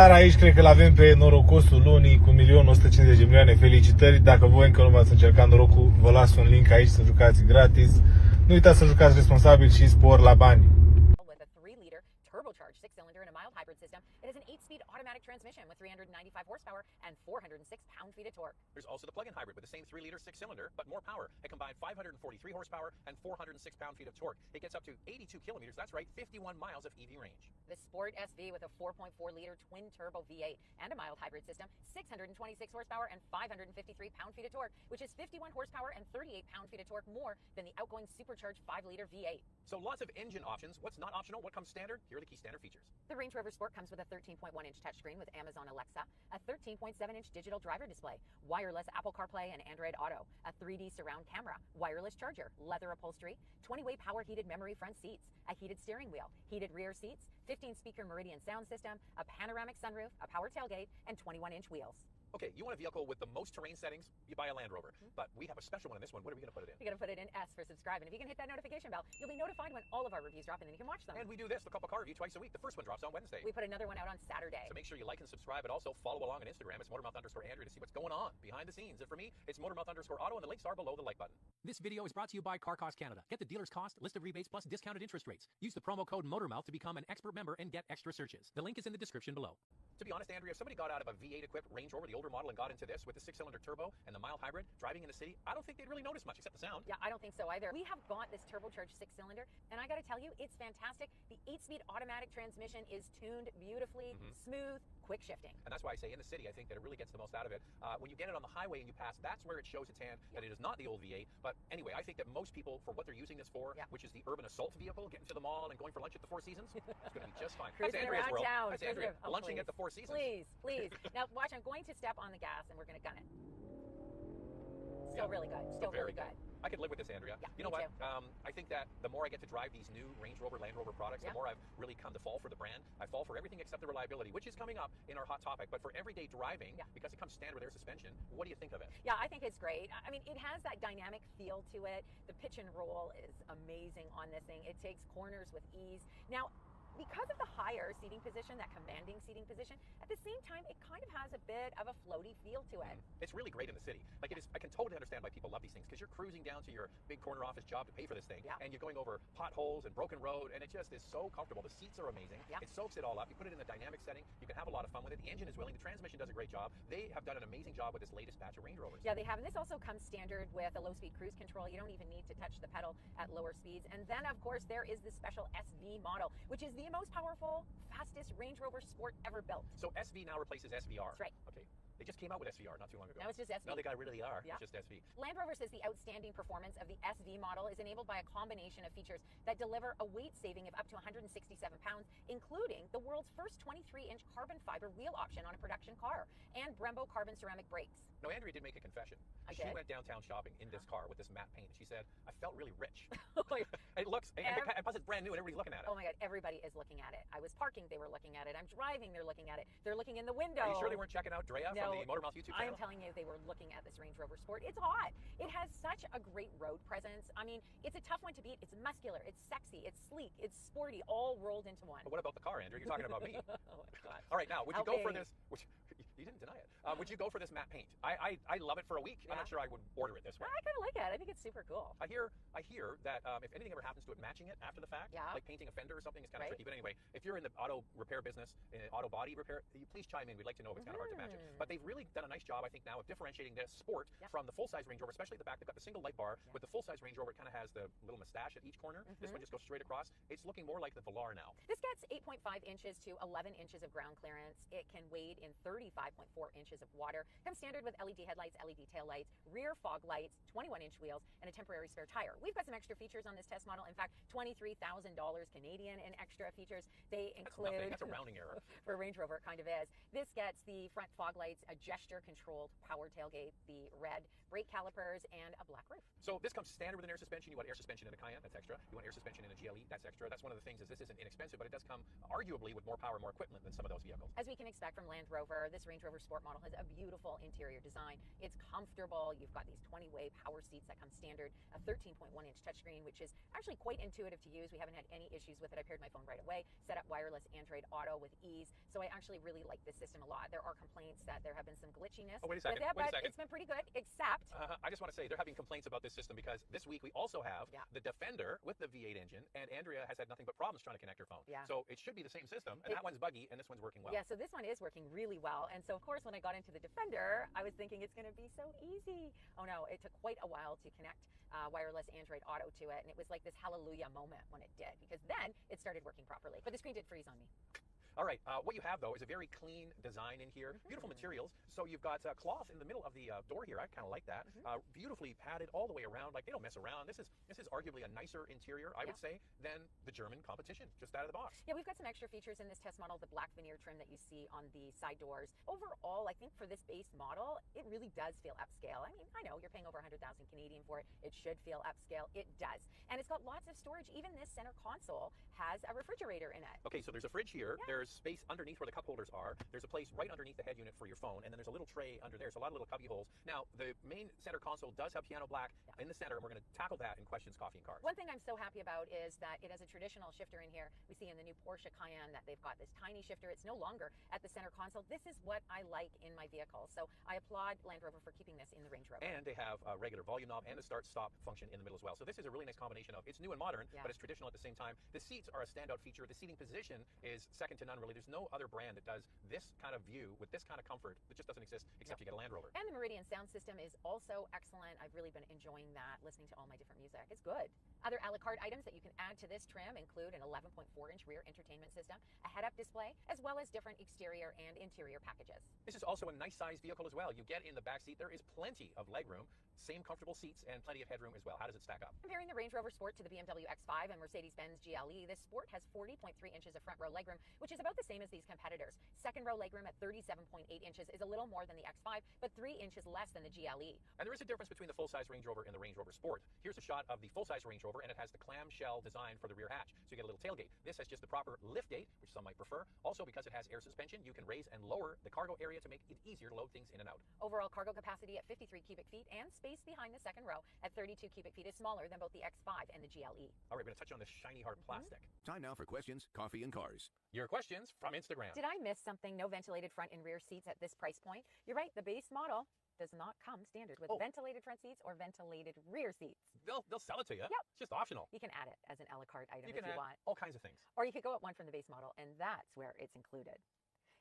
Dar aici cred că l-avem pe norocosul lunii cu 1.150.000 de milioane. Felicitări! Dacă voi încă nu v-ați încercat norocul, vă las un link aici să jucați gratis. Nu uitați să jucați responsabil și spor la bani. With a 3-liter turbocharged 6-cylinder and a mild hybrid system, it has an 8-speed automatic transmission with 395 horsepower and 406 pound-feet of torque. There's also the plug-in hybrid with the same 3-liter 6-cylinder, but more power. It combines 543 horsepower and 406 pound-feet of torque. It gets up to 82 kilometers, that's right, 51 miles of EV range. The Sport SV with a 4.4-liter twin-turbo V8 and a mild hybrid system, 626 horsepower and 553 pound-feet of torque, which is 51 horsepower and 38 pound-feet of torque more than the outgoing supercharged 5-liter V8. So lots of engine options. What's not optional? What comes standard? Here are the key standard features. The Range Rover Sport comes with a 13.1-inch touchscreen with Amazon Alexa, a 13.7-inch digital driver display, wireless Apple CarPlay and Android Auto, a 3D surround camera, wireless charger, leather upholstery, 20-way power heated memory front seats, a heated steering wheel, heated rear seats, 15-speaker Meridian sound system, a panoramic sunroof, a power tailgate, and 21-inch wheels. Okay, you want a vehicle with the most terrain settings? You buy a Land Rover. But we have a special one in this one. What are we going to put it in? You're going to put it in S for subscribe. And if you can hit that notification bell, you'll be notified when all of our reviews drop, and then you can watch them. And we do this, the Couple Car Review, twice a week. The first one drops on Wednesday. We put another one out on Saturday. So make sure you like and subscribe, and also follow along on Instagram. It's Motormouth_Andrew to see what's going on behind the scenes. And for me, it's Motormouth_Auto, and the links are below the like button. This video is brought to you by Car Cost Canada. Get the dealer's cost, list of rebates, plus discounted interest rates. Use the promo code MOTORMOUTH to become an expert member and get extra searches. The link is in the description below. To be honest, Andrea, if somebody got out of a V8 equipped Range Rover, the older model, and got into this with the 6-cylinder turbo and the mild hybrid, driving in the city, I don't think they'd really notice much except the sound. Yeah, I don't think so either. We have bought this turbocharged 6-cylinder, and I got to tell you, it's fantastic. The 8-speed automatic transmission is tuned beautifully, smooth, quick shifting. And that's why I say in the city, I think that it really gets the most out of it. When you get it on the highway and you pass, that's where it shows its hand that it is not the old V8. But anyway, I think that most people, for what they're using this for, which is the urban assault vehicle, getting to the mall and going for lunch at the Four Seasons, it's going to be just fine. That's Cruising Andrea's around world. town. That's Andrea, Oh, lunching please. at the Four Seasons. Please, please. Now, watch, I'm going to step on the gas, and we're going to gun it. Still really good. Still Very really good. I could live with this, Andrea. Yeah, you know me what? I think that the more I get to drive these new Range Rover, Land Rover products, the more I've really come to fall for the brand. I fall for everything except the reliability, which is coming up in our hot topic. But for everyday driving, because it comes standard with air suspension, what do you think of it? Yeah, I think it's great. I mean, it has that dynamic feel to it. The pitch and roll is amazing on this thing. It takes corners with ease. Now, because of the higher seating position, that commanding seating position, at the same time, it kind of has a bit of a floaty feel to it. It's really great in the city. Like, it is, I can totally understand why people love these things, because you're cruising down to your big corner office job to pay for this thing, and you're going over potholes and broken road, and it just is so comfortable. The seats are amazing. It soaks it all up. You put it in a dynamic setting. You can have a lot of fun with it. The engine is willing. The transmission does a great job. They have done an amazing job with this latest batch of Range Rovers. Yeah, they have. And this also comes standard with a low-speed cruise control. You don't even need to touch the pedal at lower speeds. And then, of course, there is the special SV model, which is the most powerful, fastest Range Rover Sport ever built. So SV now replaces SVR. That's right. Okay. They just came out with SVR not too long ago. Now it's just SV. Now they got rid of the R. Yeah. It's just SV. Land Rover says the outstanding performance of the SV model is enabled by a combination of features that deliver a weight saving of up to 167 pounds, including the world's first 23-inch carbon fiber wheel option on a production car and Brembo carbon ceramic brakes. No, Andrea did make a confession. I She did? went downtown shopping in this car with this matte paint. She said, I felt really rich. Oh my It looks, and plus it's brand new and everybody's looking at it. Oh my God, everybody is looking at it. I was parking, they were looking at it. I'm driving, they're looking at it. They're looking in the window. Are you sure they weren't checking out Drea No, from the Motormouth YouTube channel? I'm telling you, they were looking at this Range Rover Sport. It's hot. It has such a great road presence. I mean, it's a tough one to beat. It's muscular, it's sexy, it's sleek, it's sporty, all rolled into one. But what about the car, Andrew? You're talking about me. Oh my God. All right, now, would you go for Okay. this? You didn't deny it. Would you go for this matte paint? I love it for a week. I'm not sure I would order it this way. I kind of like it. I think it's super cool. I hear that if anything ever happens to it, matching it after the fact, like painting a fender or something, is kind of tricky. But anyway, if you're in the auto repair business, auto body repair, you please chime in. We'd like to know if it's kind of hard to match it. But they've really done a nice job, I think, now of differentiating this Sport from the full-size Range Rover, especially at the back. They've got the single light bar. With the full-size Range Rover, it kind of has the little mustache at each corner. This one just goes straight across. It's looking more like the Velar now. This gets 8.5 inches to 11 inches of ground clearance. It can wade in 35.4 inches of water. Comes standard with LED headlights, LED taillights, rear fog lights, 21-inch wheels, and a temporary spare tire. We've got some extra features on this test model. In fact, $23,000 Canadian in extra features. They include... That's a rounding error. For Range Rover, it kind of is. This gets the front fog lights, a gesture-controlled power tailgate, the red brake calipers, and a black roof. So this comes standard with an air suspension. You want air suspension in a Cayenne, that's extra. You want air suspension in a GLE, that's extra. That's one of the things is this isn't inexpensive, but it does come arguably with more power, more equipment than some of those vehicles. As we can expect from Land Rover, this Range Range Rover Sport model has a beautiful interior design. It's comfortable. You've got these 20-way power seats that come standard, a 13.1-inch touchscreen, which is actually quite intuitive to use. We haven't had any issues with it. I paired my phone right away, set up wireless Android Auto with ease. So I actually really like this system a lot. There are complaints that there have been some glitchiness Oh, wait a second. with it, Wait a but second. it's been pretty good, except I just want to say they're having complaints about this system because this week we also have Yeah. the Defender with the V8 engine, and Andrea has had nothing but problems trying to connect her phone. Yeah. So it should be the same system, and that one's buggy, and this one's working well. yeah, so this one is working really well. And so, of course, when I got into the Defender, I was thinking it's going to be so easy. Oh, no, it took quite a while to connect wireless Android Auto to it. And it was like this hallelujah moment when it did, because then it started working properly. But the screen did freeze on me. All right, what you have, though, is a very clean design in here. Beautiful materials. So you've got cloth in the middle of the door here. I kind of like that. Beautifully padded all the way around. Like, they don't mess around. This is arguably a nicer interior, I would say, than the German competition, just out of the box. Yeah, we've got some extra features in this test model, the black veneer trim that you see on the side doors. Overall, I think for this base model, it really does feel upscale. I mean, I know you're paying over 100,000 Canadian for it. It should feel upscale. It does. And it's got lots of storage. Even this center console has a refrigerator in it. Okay, so there's a fridge here. Yeah. There's space underneath where the cup holders are. There's a place right underneath the head unit for your phone, and then there's a little tray under there. So a lot of little cubby holes. Now, the main center console does have piano black in the center, and we're going to tackle that in Questions, Coffee, and Cars. One thing I'm so happy about is that it has a traditional shifter in here. We see in the new Porsche Cayenne that they've got this tiny shifter. It's no longer at the center console. This is what I like in my vehicle. So I applaud Land Rover for keeping this in the Range Rover. And they have a regular volume knob and a start-stop function in the middle as well. So this is a really nice combination of, it's new and modern, but it's traditional at the same time. The seats are a standout feature. The seating position is second to none, really. There's no other brand that does this kind of view with this kind of comfort. It just doesn't exist except you get a Land Rover. And the Meridian sound system is also excellent. I've really been enjoying that, listening to all my different music. It's good. Other a la carte items that you can add to this trim include an 11.4-inch rear entertainment system, a head-up display, as well as different exterior and interior packages. This is also a nice sized vehicle as well. You get in the back seat, there is plenty of legroom, same comfortable seats, and plenty of headroom as well. How does it stack up? Comparing the Range Rover Sport to the BMW X5 and Mercedes-Benz GLE, this Sport has 40.3 inches of front row legroom, which is about the same as these competitors. Second row legroom at 37.8 inches is a little more than the X5, but 3 inches less than the GLE. And there is a difference between the full-size Range Rover and the Range Rover Sport. Here's a shot of the full-size Range Rover, and it has the clamshell design for the rear hatch. So you get a little tailgate. This has just the proper liftgate, which some might prefer. Also, because it has air suspension, you can raise and lower the cargo area to make it easier to load things in and out. Overall cargo capacity at 53 cubic feet, and space behind the second row at 32 cubic feet is smaller than both the X5 and the GLE. All right, we're going to touch on this shiny hard plastic. Time now for Questions, Coffee, and Cars. Your questions from Instagram. Did I miss something? No ventilated front and rear seats at this price point? You're right, the base model does not come standard with ventilated front seats or ventilated rear seats. They'll sell it to you. Yep. It's just optional. You can add it as an a la carte item You if can you add want. all kinds of things. Or you could go up one from the base model, and that's where it's included.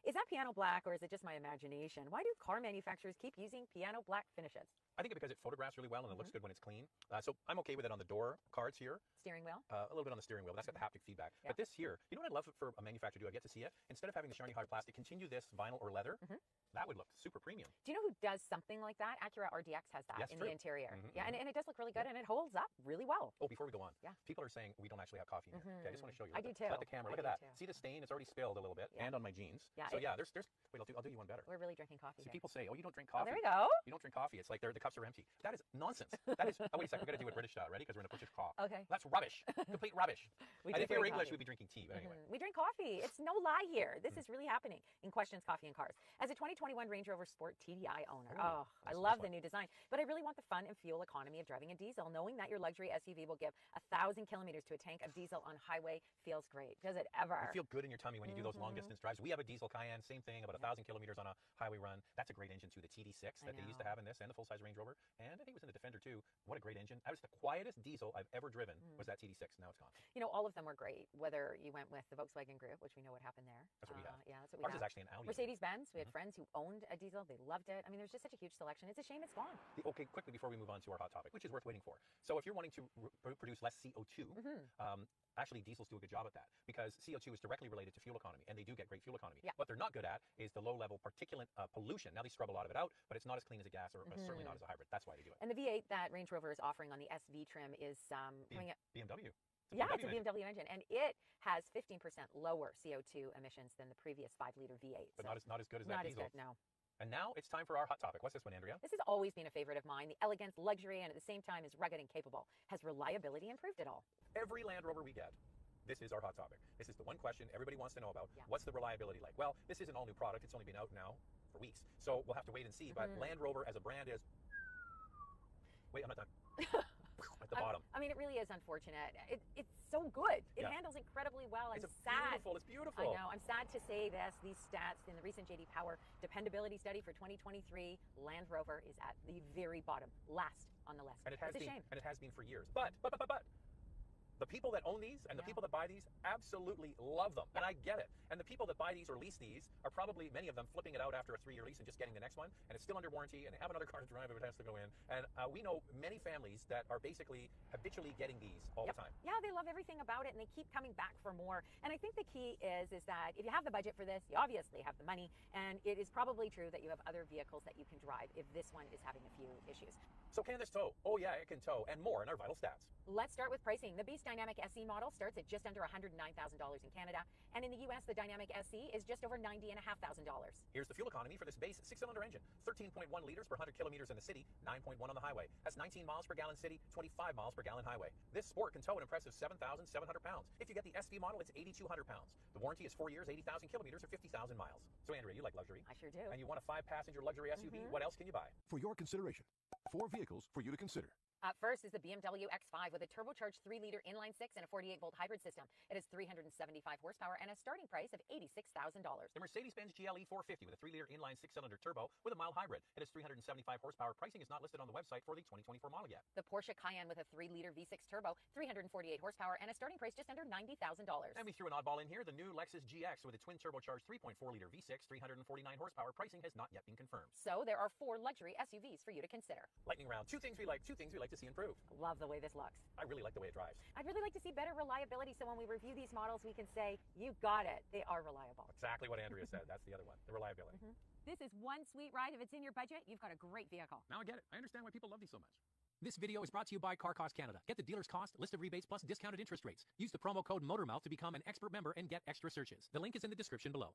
Is that piano black, or is it just my imagination? Why do car manufacturers keep using piano black finishes? I think because it photographs really well and it looks good when it's clean. So I'm okay with it on the door cards here. Steering wheel? A little bit on the steering wheel. That's got the haptic feedback. Yeah. But this here, you know what I'd love for a manufacturer to do? I get to see it. Instead of having the shiny hard plastic, continue this vinyl or leather. That would look super premium. Do you know who does something like that? Acura RDX has that Yes, in true. the interior. Mhm, Yeah, and it does look really good, and it holds up really well. Oh, before we go on, Yeah. people are saying we don't actually have coffee in here. Okay, I just want to show you. I do too. Let the camera, I look at do that. too. See the stain? It's already spilled a little bit, Yeah. and on my jeans. Yeah, So it- yeah, there's. Wait, I'll do you one better. We're really drinking coffee See, here. people say, oh, you don't drink Oh, coffee. there we go. You don't drink coffee. It's like the cups are empty. That is nonsense. That is. Oh, wait a second. We're gonna do it British style. Ready? Because we're gonna British cough. Okay. That's rubbish. Complete rubbish. We And do if we were drink English, coffee. we'd be drinking tea. But anyway. We drink coffee. It's no lie here. This is really happening in Questions, Coffee, and Cars. As a 2021 Range Rover Sport TDI owner, I nice love one. the new design, but I really want the fun and fuel economy of driving a diesel. Knowing that your luxury SUV will give 1,000 kilometers to a tank of diesel on highway feels great. Does it ever? You feel good in your tummy when you do those long distance drives. We have a diesel Cayenne, same thing, about 1,000 kilometers on a highway run. That's a great engine too. The TD6 that they used to have in this, and the full size Range Rover, and I think it was in the Defender too. What a great engine! That was the quietest diesel I've ever driven. Was that TD6? Now it's gone. You know, all of them were great, whether you went with the Volkswagen Group, which we know what happened there. That's what we have. Yeah, that's what we Ours have. is actually an Audi. Mercedes-Benz, we had friends who owned a diesel. They loved it. I mean, there's just such a huge selection. It's a shame it's gone. Okay, quickly before we move on to our hot topic, which is worth waiting for. So if you're wanting to produce less CO2, actually diesels do a good job at that because CO2 is directly related to fuel economy, and they do get great fuel economy. Yeah. What they're not good at is the low-level particulate pollution. Now they scrub a lot of it out, but it's not as clean as a gas or certainly not as a hybrid. That's why they do it. And the V8 that Range Rover is offering on the SV trim is coming up. BMW. Yeah, it's a engine. BMW engine, and it has 15% lower CO2 emissions than the previous 5-liter V8. But so not as good as that not as diesel. good, no. And now it's time for our hot topic. What's this one, Andrea? This has always been a favorite of mine. The elegance, luxury, and at the same time is rugged and capable. Has reliability improved at all? Every Land Rover we get, this is our hot topic. This is the one question everybody wants to know about. Yeah. What's the reliability like? Well, this is an all-new product. It's only been out now for weeks. So we'll have to wait and see. But Land Rover as a brand is. Wait, I'm not done. At the bottom. I mean, it really is unfortunate. It's so good. It Yeah. handles incredibly well. I'm It's sad. beautiful. It's beautiful. I know. I'm sad to say this. These stats in the recent JD Power dependability study for 2023, Land Rover is at the very bottom, last on the list. And it has It's a been, shame. and it has been for years. But the people that own these and the people that buy these absolutely love them, and I get it. And the people that buy these or lease these are probably, many of them, flipping it out after a 3-year lease and just getting the next one, and it's still under warranty, and they have another car to drive if it has to go in. And we know many families that are basically habitually getting these all the time. Yeah, they love everything about it, and they keep coming back for more. And I think the key is that if you have the budget for this, you obviously have the money, and it is probably true that you have other vehicles that you can drive if this one is having a few issues. So can this tow? Oh yeah, it can tow, and more in our vital stats. Let's start with pricing. The Beast Dynamic SE model starts at just under $109,000 in Canada, and in the US, the Dynamic SE is just over $90,500. Here's the fuel economy for this base 6-cylinder engine. 13.1 liters per 100 kilometers in the city, 9.1 on the highway. That's 19 miles per gallon city, 25 miles per gallon highway. This Sport can tow an impressive 7,700 pounds. If you get the SV model, it's 8,200 pounds. The warranty is 4 years, 80,000 kilometers, or 50,000 miles. So Andrea, you like luxury. I sure do. And you want a 5-passenger luxury SUV? What else can you buy? For your consideration, 4 vehicles for you to consider. Up first is the BMW X5 with a turbocharged 3-liter inline-6 and a 48-volt hybrid system. It has 375 horsepower and a starting price of $86,000. The Mercedes-Benz GLE 450 with a 3-liter inline 6-cylinder turbo with a mild hybrid. It has 375 horsepower. Pricing is not listed on the website for the 2024 model yet. The Porsche Cayenne with a 3-liter V6 turbo, 348 horsepower, and a starting price just under $90,000. And we threw an oddball in here, the new Lexus GX with a twin turbocharged 3.4-liter V6, 349 horsepower. Pricing has not yet been confirmed. So there are 4 luxury SUVs for you to consider. Lightning round. 2 things we like to see improved. Love the way this looks. I really like the way it drives. I'd really like to see better reliability, so when we review these models, we can say, you got it. They are reliable. Exactly what Andrea said. That's the other one, the reliability. This is one sweet ride. If it's in your budget, you've got a great vehicle. Now I get it. I understand why people love these so much. This video is brought to you by Car Cost Canada. Get the dealer's cost, list of rebates, plus discounted interest rates. Use the promo code MOTORMOUTH to become an expert member and get extra searches. The link is in the description below.